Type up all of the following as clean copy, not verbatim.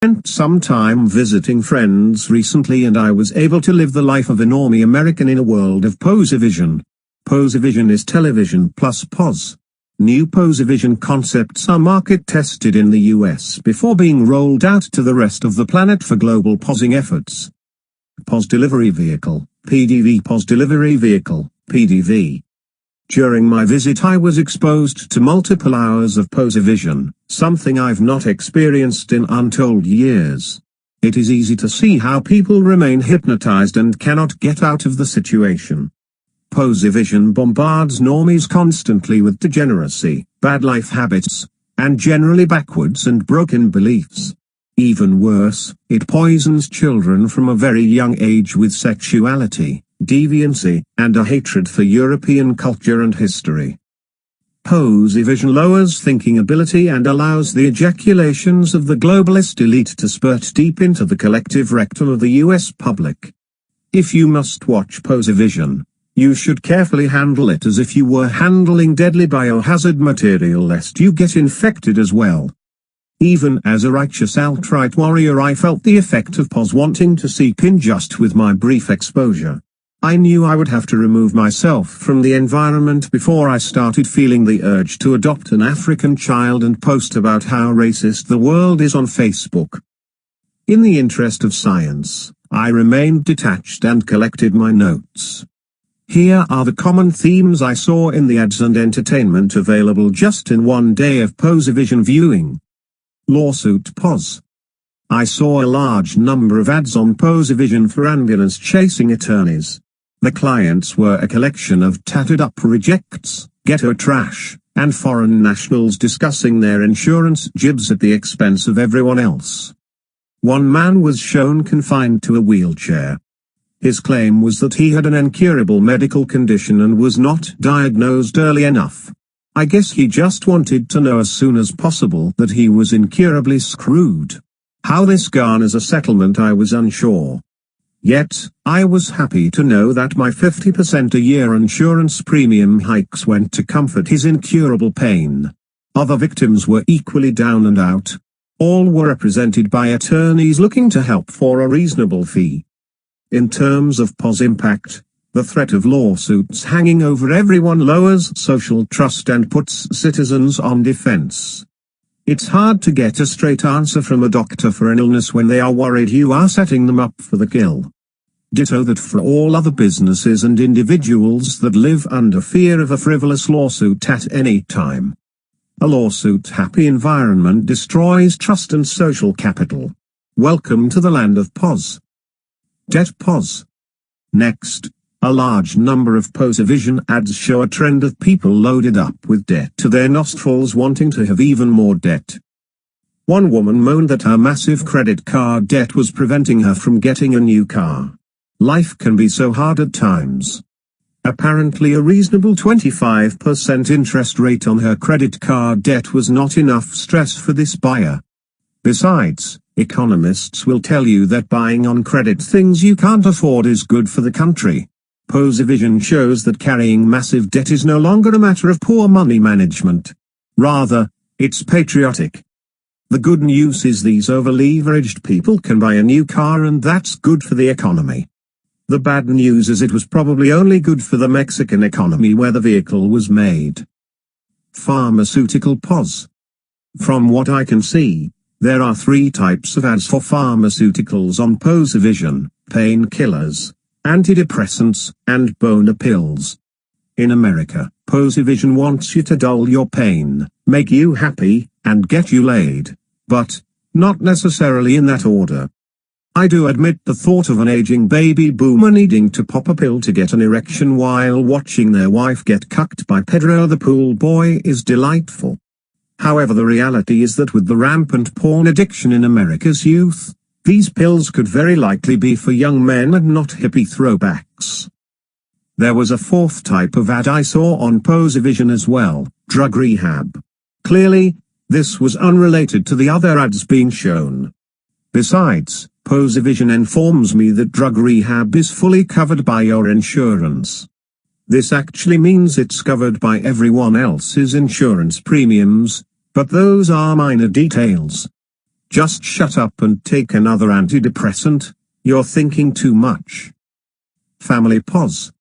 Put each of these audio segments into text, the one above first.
Spent some time visiting friends recently and I was able to live the life of a normie American in a world of Pozivision. Pozivision is television plus Poz. New Pozivision concepts are market tested in the US before being rolled out to the rest of the planet for global posing efforts. Poz Delivery Vehicle, PDV. Poz Delivery Vehicle, PDV. During my visit I was exposed to multiple hours of Pozivision, something I've not experienced in untold years. It is easy to see how people remain hypnotized and cannot get out of the situation. Pozivision bombards normies constantly with degeneracy, bad life habits, and generally backwards and broken beliefs. Even worse, it poisons children from a very young age with sexuality, deviancy, and a hatred for European culture and history. Pozivision lowers thinking ability and allows the ejaculations of the globalist elite to spurt deep into the collective rectum of the US public. If you must watch Pozivision, you should carefully handle it as if you were handling deadly biohazard material lest you get infected as well. Even as a righteous alt-right warrior I felt the effect of Poz wanting to seep in just with my brief exposure. I knew I would have to remove myself from the environment before I started feeling the urge to adopt an African child and post about how racist the world is on Facebook. In the interest of science, I remained detached and collected my notes. Here are the common themes I saw in the ads and entertainment available just in one day of Pozivision viewing. Lawsuit Poz. I saw a large number of ads on Pozivision for ambulance chasing attorneys. The clients were a collection of tattered-up rejects, ghetto trash, and foreign nationals discussing their insurance jibs at the expense of everyone else. One man was shown confined to a wheelchair. His claim was that he had an incurable medical condition and was not diagnosed early enough. I guess he just wanted to know as soon as possible that he was incurably screwed. How this garners a settlement I was unsure. Yet, I was happy to know that my 50% a year insurance premium hikes went to comfort his incurable pain. Other victims were equally down and out. All were represented by attorneys looking to help for a reasonable fee. In terms of Poz impact, the threat of lawsuits hanging over everyone lowers social trust and puts citizens on defense. It's hard to get a straight answer from a doctor for an illness when they are worried you are setting them up for the kill. Ditto that for all other businesses and individuals that live under fear of a frivolous lawsuit at any time. A lawsuit-happy environment destroys trust and social capital. Welcome to the land of Poz. Debt Poz. Next, a large number of Pozivision ads show a trend of people loaded up with debt to their nostrils wanting to have even more debt. One woman moaned that her massive credit card debt was preventing her from getting a new car. Life can be so hard at times. Apparently a reasonable 25% interest rate on her credit card debt was not enough stress for this buyer. Besides, economists will tell you that buying on credit things you can't afford is good for the country. Pozivision shows that carrying massive debt is no longer a matter of poor money management. Rather, it's patriotic. The good news is these over-leveraged people can buy a new car and that's good for the economy. The bad news is it was probably only good for the Mexican economy where the vehicle was made. Pharmaceutical Poz. From what I can see, there are 3 types of ads for pharmaceuticals on Pozivision: painkillers, antidepressants, and boner pills. In America, Pozivision wants you to dull your pain, make you happy, and get you laid. But, not necessarily in that order. I do admit the thought of an aging baby boomer needing to pop a pill to get an erection while watching their wife get cucked by Pedro the pool boy is delightful. However, the reality is that with the rampant porn addiction in America's youth, these pills could very likely be for young men and not hippie throwbacks. There was a 4th type of ad I saw on Pozivision as well, drug rehab. Clearly, this was unrelated to the other ads being shown. Besides, Pozivision informs me that drug rehab is fully covered by your insurance. This actually means it's covered by everyone else's insurance premiums, but those are minor details. Just shut up and take another antidepressant, you're thinking too much. Family pause.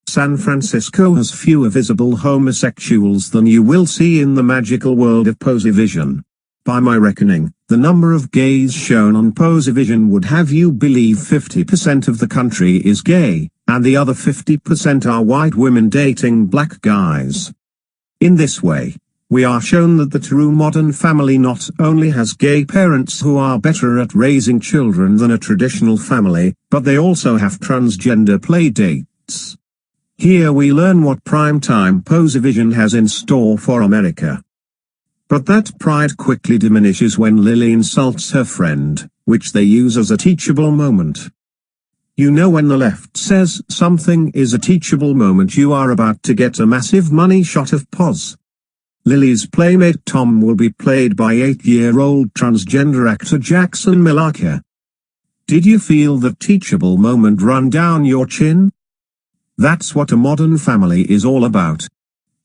San Francisco has fewer visible homosexuals than you will see in the magical world of Pozivision. By my reckoning, the number of gays shown on Pozivision would have you believe 50% of the country is gay, and the other 50% are white women dating black guys. In this way, we are shown that the true modern family not only has gay parents who are better at raising children than a traditional family, but they also have transgender play dates. Here we learn what primetime Pozivision has in store for America. But that pride quickly diminishes when Lily insults her friend, which they use as a teachable moment. You know, when the left says something is a teachable moment, you are about to get a massive money shot of Poz. Lily's playmate Tom will be played by 8-year-old transgender actor Jackson Milaka. Did you feel the teachable moment run down your chin? That's what a modern family is all about.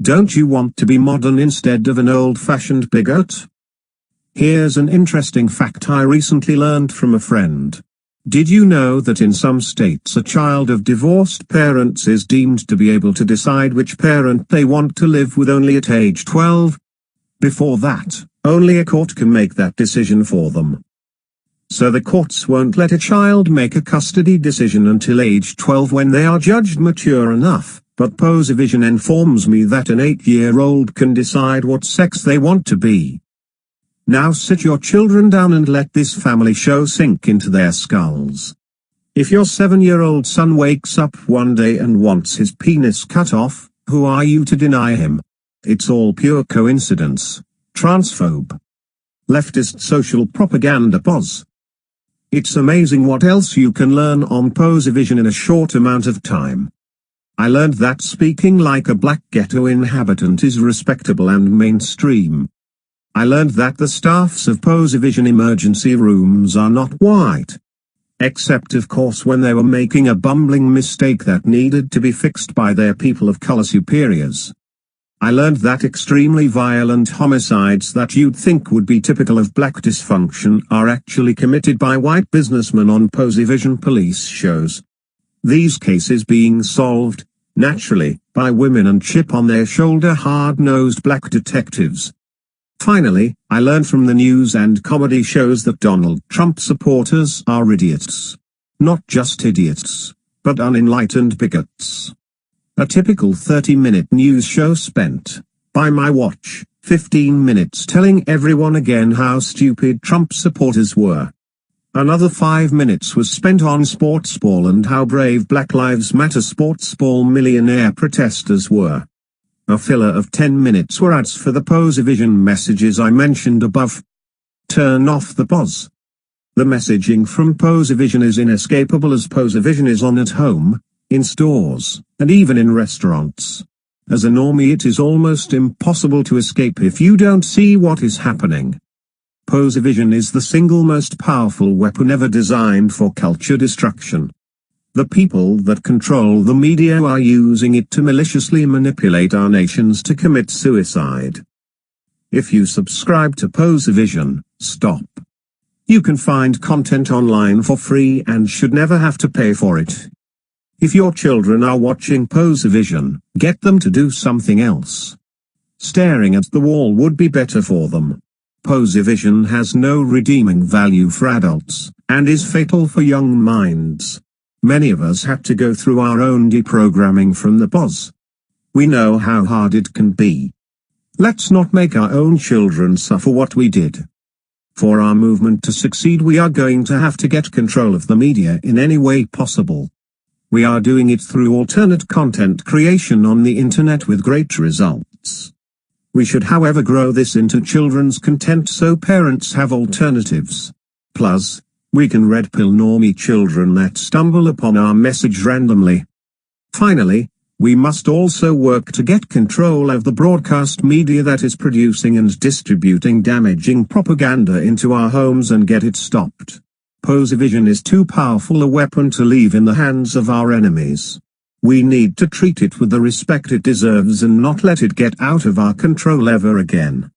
Don't you want to be modern instead of an old-fashioned bigot? Here's an interesting fact I recently learned from a friend. Did you know that in some states a child of divorced parents is deemed to be able to decide which parent they want to live with only at age 12? Before that, only a court can make that decision for them. So the courts won't let a child make a custody decision until age 12 when they are judged mature enough. But Pozivision informs me that an 8-year-old can decide what sex they want to be. Now sit your children down and let this family show sink into their skulls. If your 7-year-old son wakes up one day and wants his penis cut off, who are you to deny him? It's all pure coincidence. Transphobe. Leftist social propaganda Poz. It's amazing what else you can learn on Pozivision in a short amount of time. I learned that speaking like a black ghetto inhabitant is respectable and mainstream. I learned that the staffs of Pozivision emergency rooms are not white. Except of course when they were making a bumbling mistake that needed to be fixed by their people of color superiors. I learned that extremely violent homicides that you'd think would be typical of black dysfunction are actually committed by white businessmen on Pozivision police shows. These cases being solved, naturally, by women and chip on their shoulder hard-nosed black detectives. Finally, I learned from the news and comedy shows that Donald Trump supporters are idiots. Not just idiots, but unenlightened bigots. A typical 30-minute news show spent, by my watch, 15 minutes telling everyone again how stupid Trump supporters were. Another 5 minutes was spent on sportsball and how brave Black Lives Matter sportsball millionaire protesters were. A filler of 10 minutes were ads for the Pozivision messages I mentioned above. Turn off the Poz. The messaging from Pozivision is inescapable as Pozivision is on at home, in stores, and even in restaurants. As a normie it is almost impossible to escape if you don't see what is happening. Pozivision is the single most powerful weapon ever designed for culture destruction. The people that control the media are using it to maliciously manipulate our nations to commit suicide. If you subscribe to Pozivision, stop. You can find content online for free and should never have to pay for it. If your children are watching Pozivision, get them to do something else. Staring at the wall would be better for them. Pozivision has no redeeming value for adults, and is fatal for young minds. Many of us had to go through our own deprogramming from the Poz. We know how hard it can be. Let's not make our own children suffer what we did. For our movement to succeed we are going to have to get control of the media in any way possible. We are doing it through alternate content creation on the internet with great results. We should however grow this into children's content so parents have alternatives. Plus, we can red pill normie children that stumble upon our message randomly. Finally, we must also work to get control of the broadcast media that is producing and distributing damaging propaganda into our homes and get it stopped. Pozivision is too powerful a weapon to leave in the hands of our enemies. We need to treat it with the respect it deserves and not let it get out of our control ever again.